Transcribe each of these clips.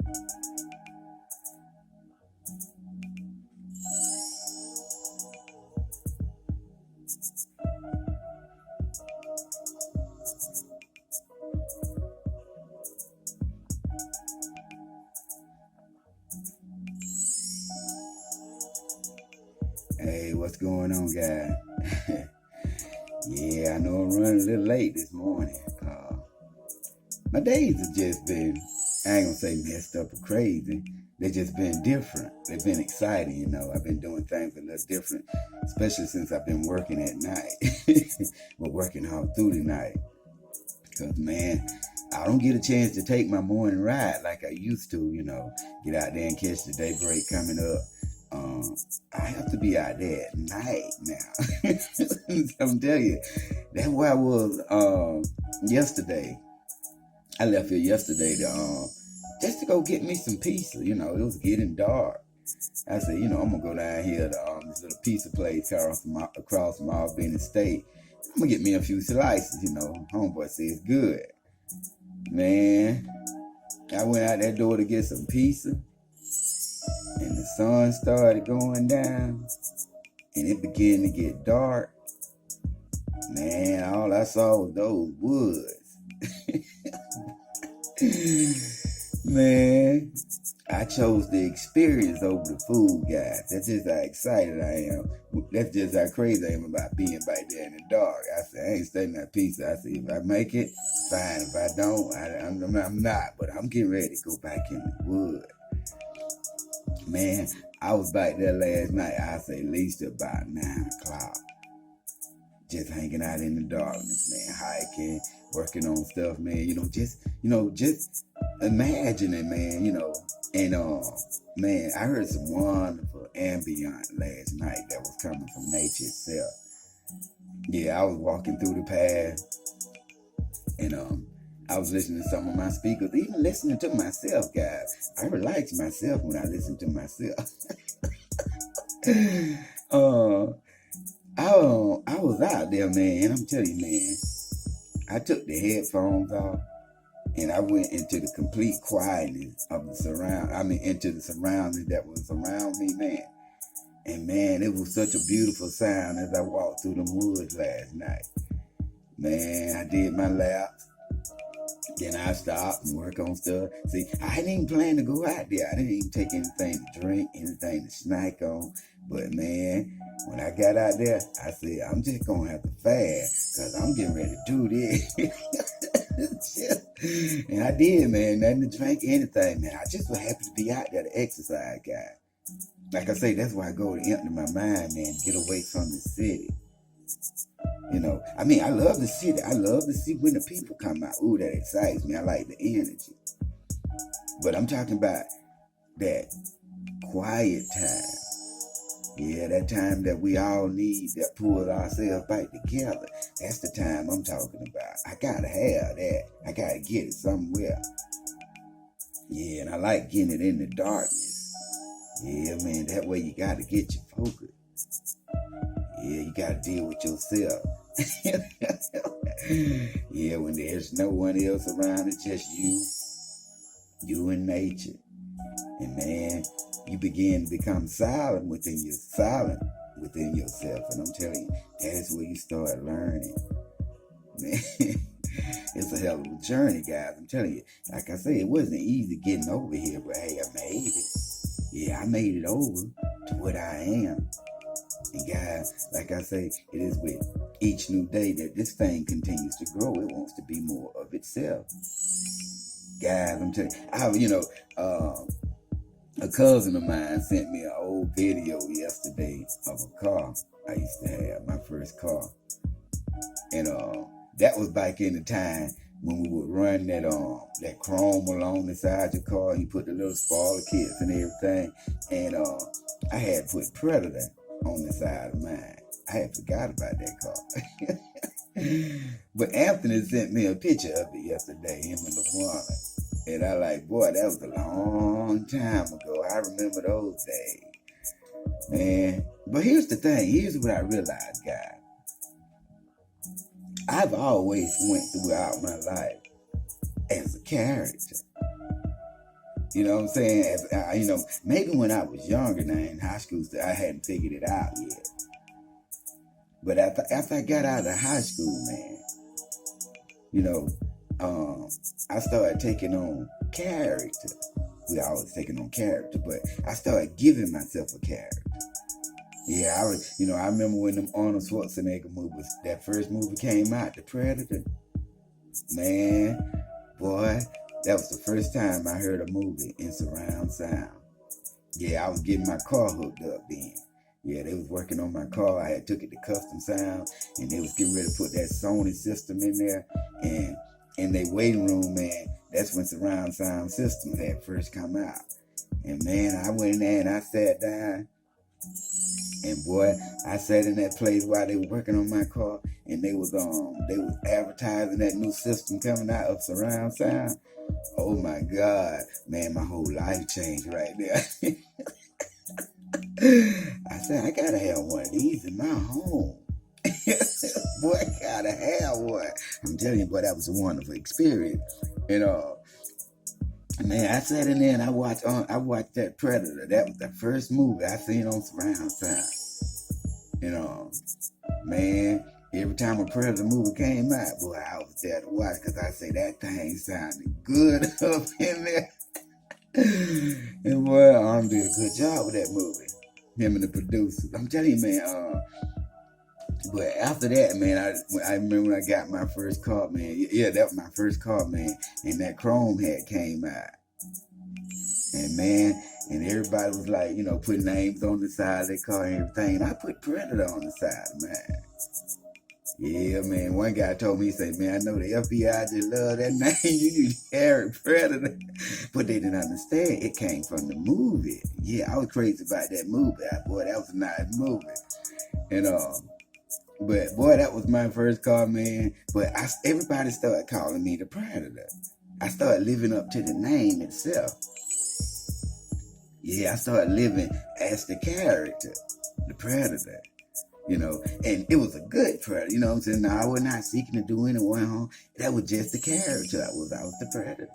Hey, what's going on, guys? Yeah, I know I'm running a little late this morning. My days have just been, I ain't gonna say messed up or crazy. They just been different. They've been exciting. I've been doing things a little different, especially since I've been working at night. But working all through the night. Because, man, I don't get a chance to take my morning ride like I used to, get out there and catch the daybreak coming up. I have to be out there at night now. I'm telling you, that's where I was yesterday. I left here yesterday to just to go get me some pizza. It was getting dark. I said, I'm gonna go down here to this little pizza place across from Albany State. I'm gonna get me a few slices. Homeboy says good. Man, I went out that door to get some pizza, and the sun started going down, and it began to get dark. Man, all I saw was those woods. Man, I chose the experience over the food, guys. That's just how excited I am. That's just how crazy I am about being back there in the dark. I said, I ain't staying that pizza. I said, if I make it, fine. If I don't, I'm not. But I'm getting ready to go back in the wood. Man, I was back there last night, I say at least about 9 o'clock. Just hanging out in the darkness, man, hiking, working on stuff, man, just imagining, man, and man, I heard some wonderful ambient last night that was coming from nature itself. Yeah, I was walking through the path, and I was listening to some of my speakers, even listening to myself, guys. I relax myself when I listen to myself. I was out there, man. I'm telling you, man. I took the headphones off and I went into the complete quietness of into the surroundings that was around me, man. And man, it was such a beautiful sound as I walked through the woods last night. Man, I did my laps. Then I stopped and work on stuff. See, I didn't even plan to go out there. I didn't even take anything to drink, anything to snack on. But man, when I got out there, I said, I'm just going to have to fast because I'm getting ready to do this. And I did, man. Nothing to drink, anything, man. I just was happy to be out there to exercise, guys. Like I say, that's why I go to empty my mind, man, get away from the city. I love the city. I love to see when the people come out. Ooh, that excites me. I like the energy. But I'm talking about that quiet time. Yeah, that time that we all need that pulls ourselves back together. That's the time I'm talking about. I gotta have that. I gotta get it somewhere. Yeah, and I like getting it in the darkness. Yeah, man, that way you gotta get your focus. Yeah, you gotta deal with yourself. Yeah, when there's no one else around, it's just you and nature. And man, you begin to become silent within yourself. And I'm telling you, that is where you start learning. Man, it's a hell of a journey, guys. I'm telling you, like I say, it wasn't easy getting over here, but hey, I made it. Yeah, I made it over to what I am. And guys, like I say, it is with each new day that this thing continues to grow. It wants to be more of itself. Guys, I'm telling you, a cousin of mine sent me an old video yesterday of a car I used to have, my first car. And that was back in the time when we would run that chrome along the side of your car, and you put the little spoiler kits and everything. And I had put Predator on the side of mine. I had forgot about that car. But Anthony sent me a picture of it yesterday, him and LaWanda. And I like, boy, that was a long time ago. I remember those days. Man. But here's the thing. Here's what I realized, guys. I've always went throughout my life as a character. You know what I'm saying? Maybe when I was younger now in high school, I hadn't figured it out yet. But after I got out of high school, man, I started taking on character. We always taking on character, but I started giving myself a character. Yeah, I remember when them Arnold Schwarzenegger movies, that first movie came out, The Predator. Man, boy, that was the first time I heard a movie in surround sound. Yeah, I was getting my car hooked up then. Yeah, they was working on my car. I had took it to Custom Sound, and they was getting ready to put that Sony system in there. And in their waiting room, man, that's when surround sound system had first come out. And man, I went in there and I sat down. And boy, I sat in that place while they were working on my car, and they was advertising that new system coming out of surround sound. Oh my God, man, my whole life changed right there. I said, I gotta have one of these in my home. Boy, I gotta have one. I'm telling you, boy, that was a wonderful experience. Man, I sat in there and I watched that Predator. That was the first movie I seen on surround sound. Man, every time a Predator movie came out, boy, I was there to watch because I say that thing sounded good up in there. And boy, Arm did a good job with that movie. Him and the producers. I'm telling you, man. But after that, man, I remember when I got my first car, man. Yeah, that was my first car, man. And that Chrome hat came out. And man, and everybody was like, putting names on the side of their car and everything. And I put Predator on the side, man. Yeah, man. One guy told me, he said, man, I know the FBI just love that name. You need to carry Predator. But they didn't understand. It came from the movie. Yeah, I was crazy about that movie. Boy, that was a nice movie. But boy, that was my first car, man. But everybody started calling me the Predator. I started living up to the name itself. Yeah, I started living as the character, the Predator. And it was a good Predator, you know what I'm saying? No, I was not seeking to do anyone harm. That was just the character I was the Predator.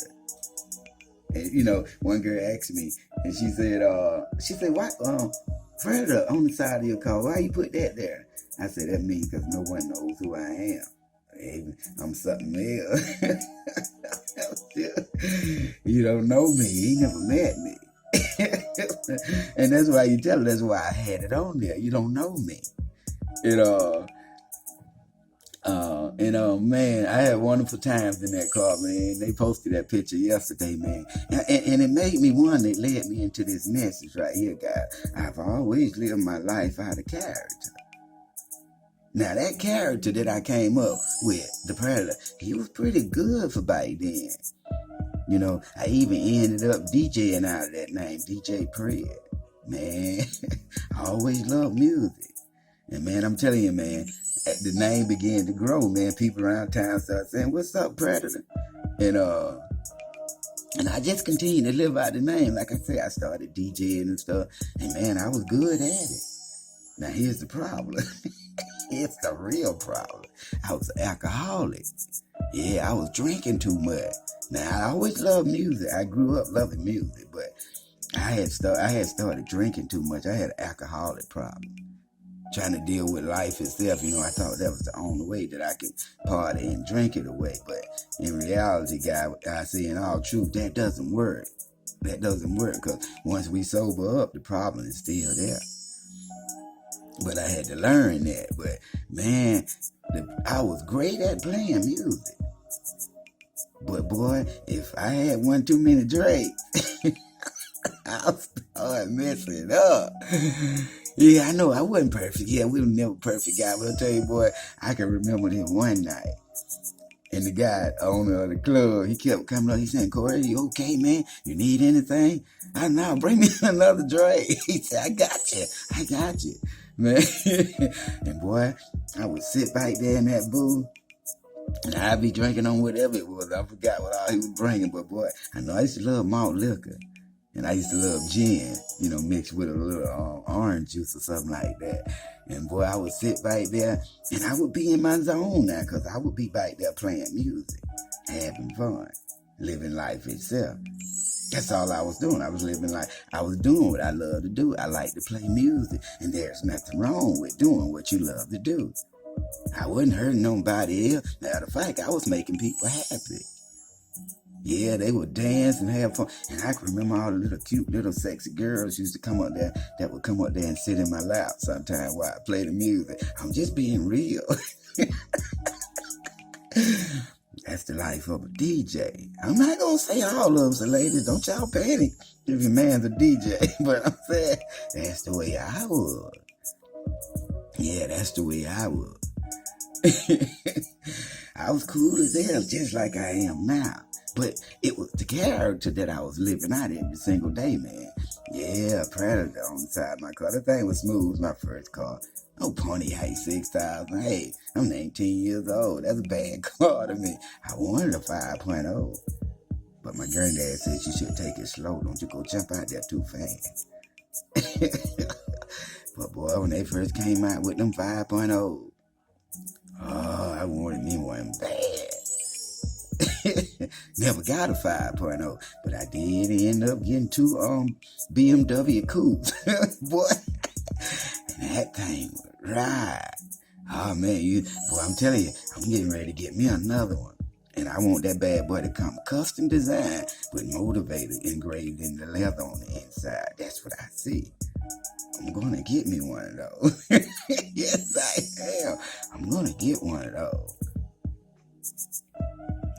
And, one girl asked me, and she said, why, Predator on the side of your car, why you put that there? I said, that means because no one knows who I am. Hey, I'm something else. You don't know me. You never met me. And that's why that's why I had it on there. You don't know me. Man, I had wonderful times in that car, man. They posted that picture yesterday, man. And it made me wonder, it led me into this message right here, guys. I've always lived my life out of character. Now, that character that I came up with, the Predator, he was pretty good for back then. I even ended up DJing out of that name, DJ Pred. Man, I always loved music. And man, I'm telling you, man, the name began to grow, man. People around town started saying, what's up, Predator? And I just continued to live out the name. Like I said, I started DJing and stuff. And man, I was good at it. Now, here's the problem. It's the real problem. I was an alcoholic. Yeah, I was drinking too much. Now, I always loved music. I grew up loving music, but I had started drinking too much. I had an alcoholic problem. Trying to deal with life itself, I thought that was the only way that I could party and drink it away. But in reality, guys, I say in all truth, that doesn't work. That doesn't work because once we sober up, the problem is still there. But I had to learn that. But man, I was great at playing music. But boy, if I had one too many drinks, I'll start messing up. Yeah, I know I wasn't perfect. Yeah, we were never perfect, guy. But I'll tell you, boy, I can remember this one night. And the guy, owner of the club, he kept coming up. He said, Corey, you okay, man? You need anything? I know, bring me another drink. He said, I got you. Man. And boy, I would sit back there in that booth. And I'd be drinking on whatever it was. I forgot what all he was bringing. But boy, I know I used to love malt liquor. And I used to love gin, mixed with a little orange juice or something like that. And boy, I would sit back there and I would be in my zone now because I would be back there playing music, having fun, living life itself. That's all I was doing. I was living like I was doing what I love to do. I like to play music, and there's nothing wrong with doing what you love to do. I wasn't hurting nobody else. Matter of fact, I was making people happy. Yeah, they would dance and have fun. And I can remember all the little cute, little sexy girls used to come up there, that would come up there and sit in my lap sometime while I play the music. I'm just being real. That's the life of a DJ. I'm not going to say all of them, so ladies, don't y'all panic if your man's a DJ. But I'm saying, that's the way I was. Yeah, that's the way I was. I was cool as hell, just like I am now. But it was the character that I was living out every single day, man. Yeah, Predator on the side of my car. That thing was smooth, my first car. Oh, Pontiac 6000. Hey, I'm 19 years old. That's a bad car to me. I wanted a 5.0. But my granddad said you should take it slow. Don't you go jump out there too fast. But boy, when they first came out with them 5.0, oh, I wanted me one bad. Never got a 5.0, but I did end up getting two BMW coupes. Boy, and that thing was right. Oh man, boy, I'm telling you, I'm getting ready to get me another one. And I want that bad boy to come custom designed with motivator engraved in the leather on the inside. That's what I see. I'm gonna get me one of those. Yes, I am. I'm gonna get one of those.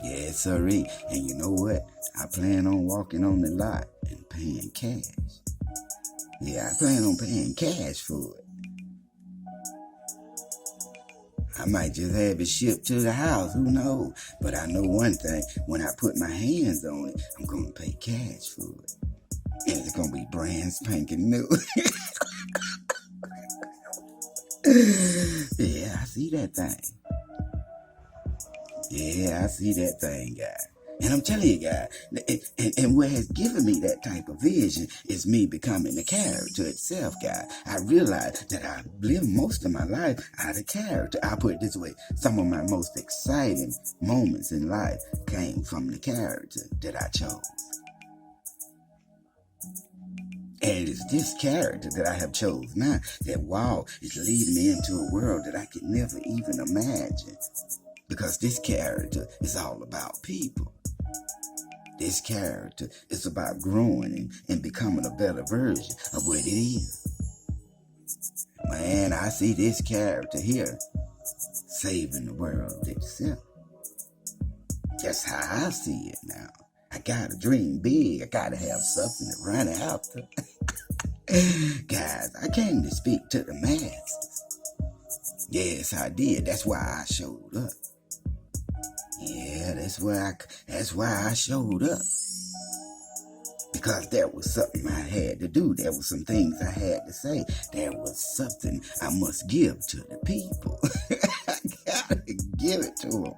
Yes, sirree. And you know what? I plan on walking on the lot and paying cash. Yeah, I plan on paying cash for it. I might just have it shipped to the house, who knows? But I know one thing, when I put my hands on it, I'm gonna pay cash for it. And it's gonna be brand spanking new. Yeah, I see that thing. Yeah, I see that thing, guys. And I'm telling you, guys, and what has given me that type of vision is me becoming the character itself, guys. I realized that I lived most of my life out of character. I put it this way, some of my most exciting moments in life came from the character that I chose. And it's this character that I have chosen now that, wow, is leading me into a world that I could never even imagine. Because this character is all about people. This character is about growing and becoming a better version of what it is. Man, I see this character here saving the world itself. That's how I see it now. I gotta dream big. I gotta have something to run after. Guys, I came to speak to the masses. Yes, I did. That's why I showed up. Yeah, that's why I showed up. Because there was something I had to do. There were some things I had to say. There was something I must give to the people. I gotta give it to them.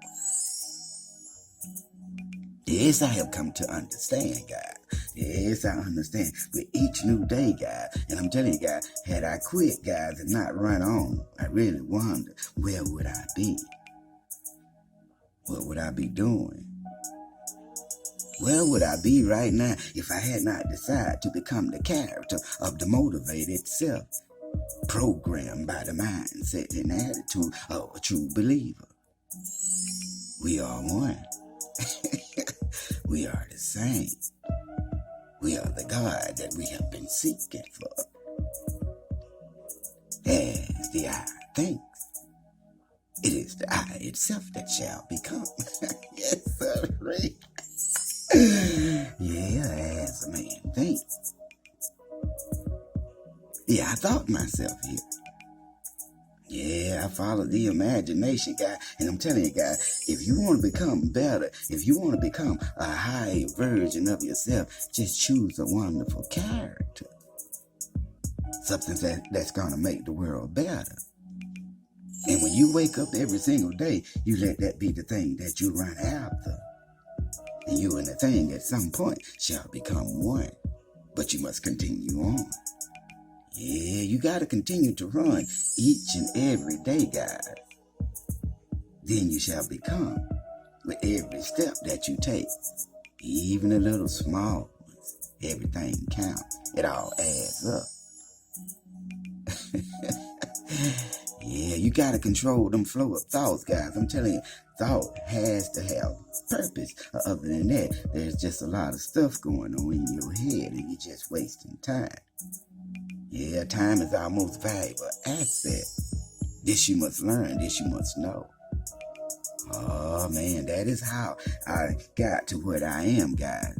Yes, I have come to understand, guys. Yes, I understand. With each new day, guys, and I'm telling you, guys, had I quit, guys, and not run on, I really wonder, where would I be? What would I be doing? Where would I be right now if I had not decided to become the character of the motivated itself, programmed by the mindset and attitude of a true believer? We are one. We are the same. We are the God that we have been seeking for. As the eye thinks, it is the eye itself that shall become. Yes, sir. Yeah, as a man thinks. Yeah, I thought myself here. Yeah, I followed the imagination, guy. And I'm telling you, guys, if you want to become better, if you want to become a higher version of yourself, just choose a wonderful character. Something that's going to make the world better. And when you wake up every single day, you let that be the thing that you run after. And you and the thing at some point shall become one. But you must continue on. Yeah, you got to continue to run each and every day, guys. Then you shall become with every step that you take, even the little small ones. matters. Everything counts. It all adds up. Yeah, you gotta control them flow of thoughts, guys. I'm telling you, thought has to have purpose. Other than that, there's just a lot of stuff going on in your head and you're just wasting time. Yeah, time is our most valuable asset. This you must learn, this you must know. Oh man, that is how I got to what I am, guys.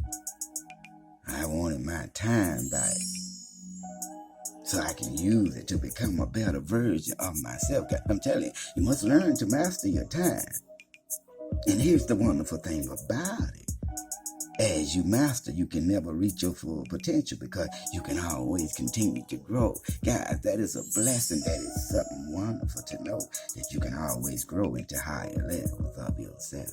I wanted my time back so I can use it to become a better version of myself. I'm telling you, you must learn to master your time. And here's the wonderful thing about it. As you master, you can never reach your full potential because you can always continue to grow. Guys, that is a blessing. That is something wonderful to know, that you can always grow into higher levels of yourself.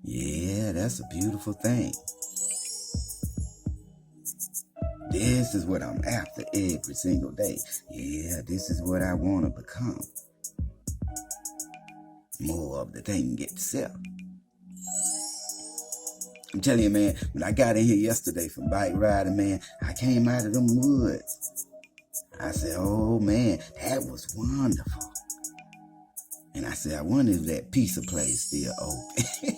Yeah, that's a beautiful thing. This is what I'm after every single day. Yeah, this is what I want to become. More of the thing itself. I'm telling you, man, when I got in here yesterday from bike riding, man, I came out of them woods. I said, oh, man, that was wonderful. And I said, I wonder if that pizza place still open.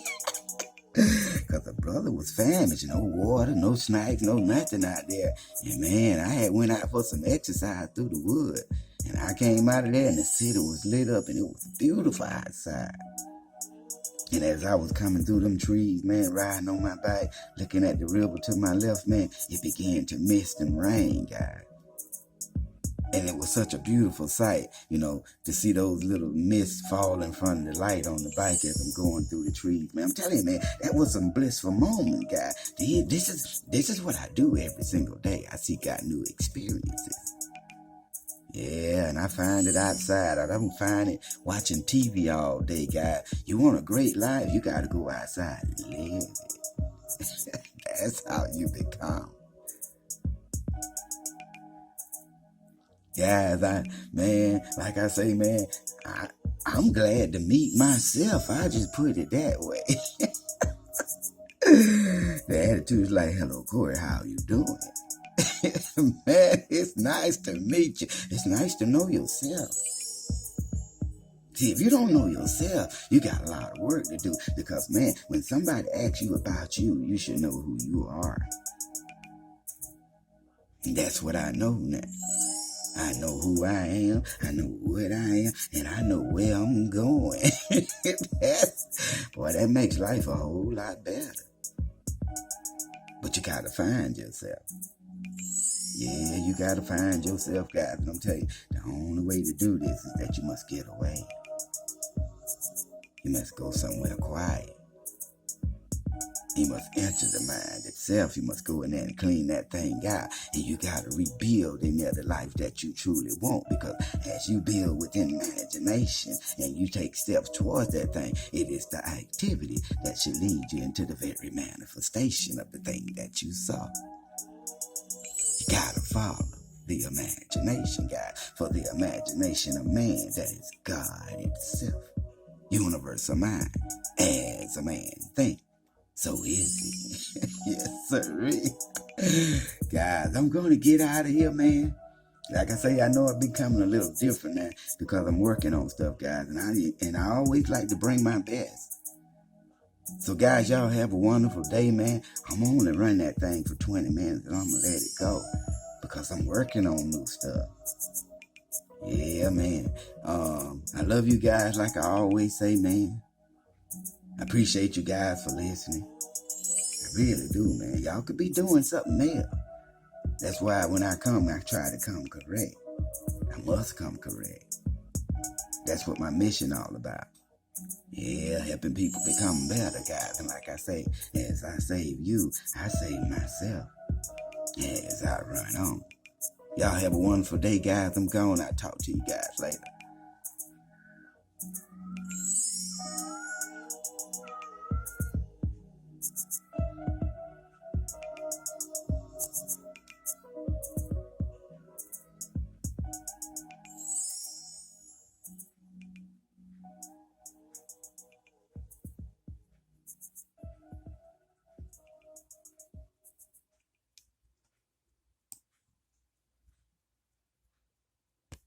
Because the brother was famished, no water, no snacks, no nothing out there. And man, I had went out for some exercise through the wood. And I came out of there and the city was lit up and it was beautiful outside. And as I was coming through them trees, man, riding on my bike, looking at the river to my left, man, it began to mist and rain, guys. And it was such a beautiful sight, you know, to see those little mists fall in front of the light on the bike as I'm going through the trees, man. I'm telling you, man, that was some blissful moment, guys. This is what I do every single day. I seek out new experiences. Yeah, and I find it outside. I don't find it watching TV all day, guys. You want a great life, you got to go outside and live it. That's how you become. Guys, like I say, man, I'm glad to meet myself. I just put it that way. The attitude is like, hello, Corey, how you doing? Man, it's nice to meet you. It's nice to know yourself. See, if you don't know yourself, you got a lot of work to do. Because, man, when somebody asks you about you, you should know who you are. And that's what I know now. I know who I am, I know what I am, and I know where I'm going. Boy, that makes life a whole lot better. But you gotta find yourself. Yeah, you gotta find yourself, guys. And I'm telling you, the only way to do this is that you must get away. You must go somewhere quiet. You must enter the mind itself. You must go in there and clean that thing out. And you got to rebuild in there the life that you truly want. Because as you build within imagination and you take steps towards that thing, it is the activity that should lead you into the very manifestation of the thing that you saw. You got to follow the imagination, guys. For the imagination of man, that is God itself. Universal mind. As a man thinks, so is it. Yes, sir. Guys, I'm going to get out of here, man. Like I say, I know I'm becoming a little different now because I'm working on stuff, guys. And I always like to bring my best. So, guys, y'all have a wonderful day, man. I'm only run that thing for 20 minutes and I'm going to let it go because I'm working on new stuff. Yeah, man. I love you guys like I always say, man. I appreciate you guys for listening. I really do, man. Y'all could be doing something else. That's why when I come, I try to come correct. I must come correct. That's what my mission all about. Yeah, helping people become better, guys. And like I say, as I save you, I save myself. As I run on. Y'all have a wonderful day, guys. I'm gone. I'll talk to you guys later.